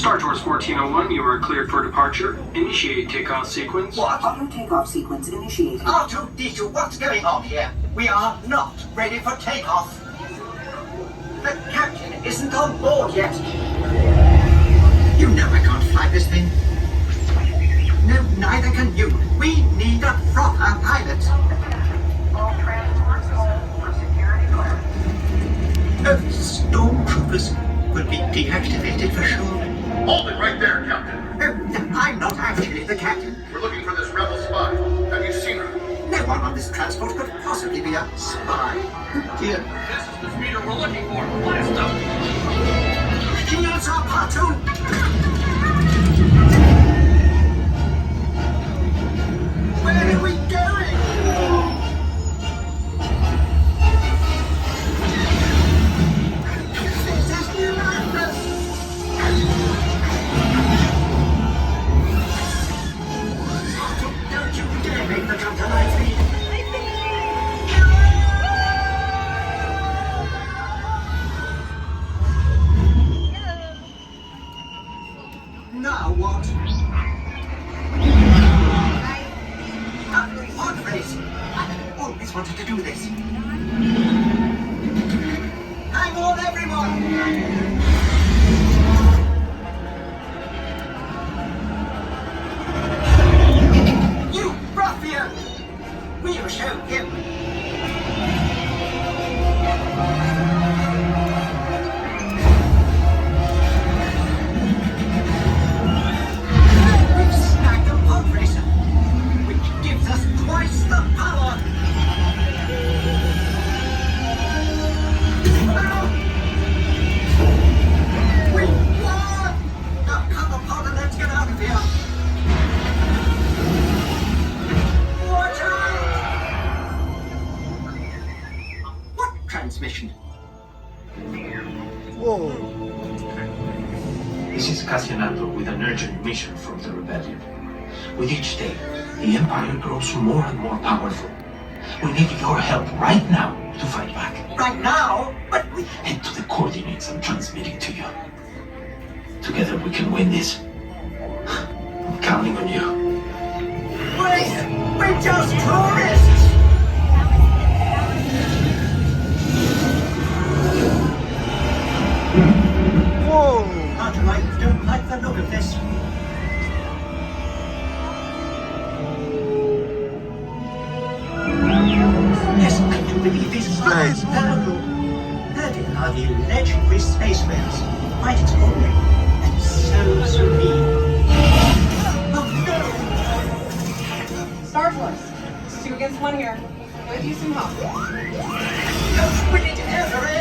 Star Tours 1401, you are cleared for departure. Initiate takeoff sequence. What? Auto takeoff sequence initiated. R2-D2, what's going on here? We are not ready for takeoff. The captain isn't on board yet. You know I can't fly this thing. No, neither can you. We need a proper pilot. All transports hold for security clearance. Stormtroopers will be deactivated for sure. Hold it right there, Captain. I'm not actually the captain. We're looking for this rebel spy. Have you seen her? No one on this transport could possibly be a spy. Dear. This is the speeder we're looking for. Blast them! Shields are platoon! Where are we going? This is madness! Don't you dare make the jump to light speed! Now what? Pod race! I've always wanted to do this. Hang on, everyone! You ruffian! We'll show him! We've snagged a pod racer, which gives us twice the power! We won! Now cut the pod and let's get out of here! Watch out! What transmission? This is Cassianandro with an urgent mission from the rebellion. With each day, the Empire grows more and more powerful. We need your help right now to fight back. Right now? But we... Head to the coordinates I'm transmitting to you. Together we can win this. I'm counting on you. Wait! We're just tourists! I don't like the look of this. Yes, I do believe this is terrible. They are the legendary space whales, quite extraordinary and so serene. Oh no! Star Tours. 2 against 1 here. Could use some help. No, we need to air her in!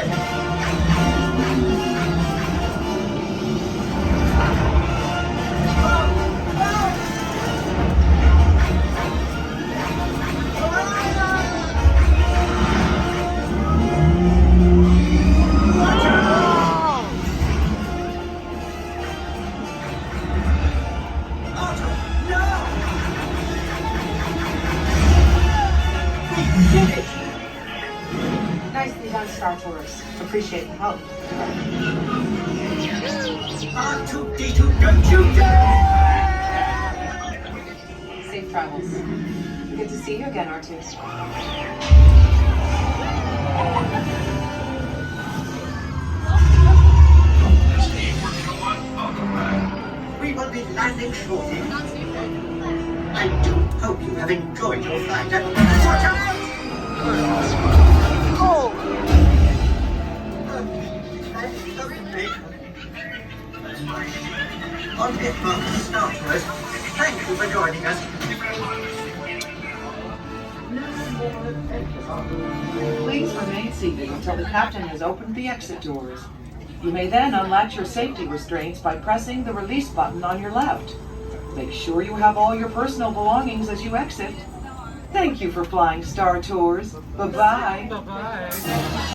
Nicely done, Star Tours. Appreciate the help. R2-D2, don't you dare! Safe travels. Good to see you again, R2. We will be landing shortly. I do hope you have enjoyed your flight. Watch out! On behalf of Star Tours, thank you for joining us. Please remain seated until the captain has opened the exit doors. You may then unlatch your safety restraints by pressing the release button on your left. Make sure you have all your personal belongings as you exit. Thank you for flying Star Tours. Bye-bye.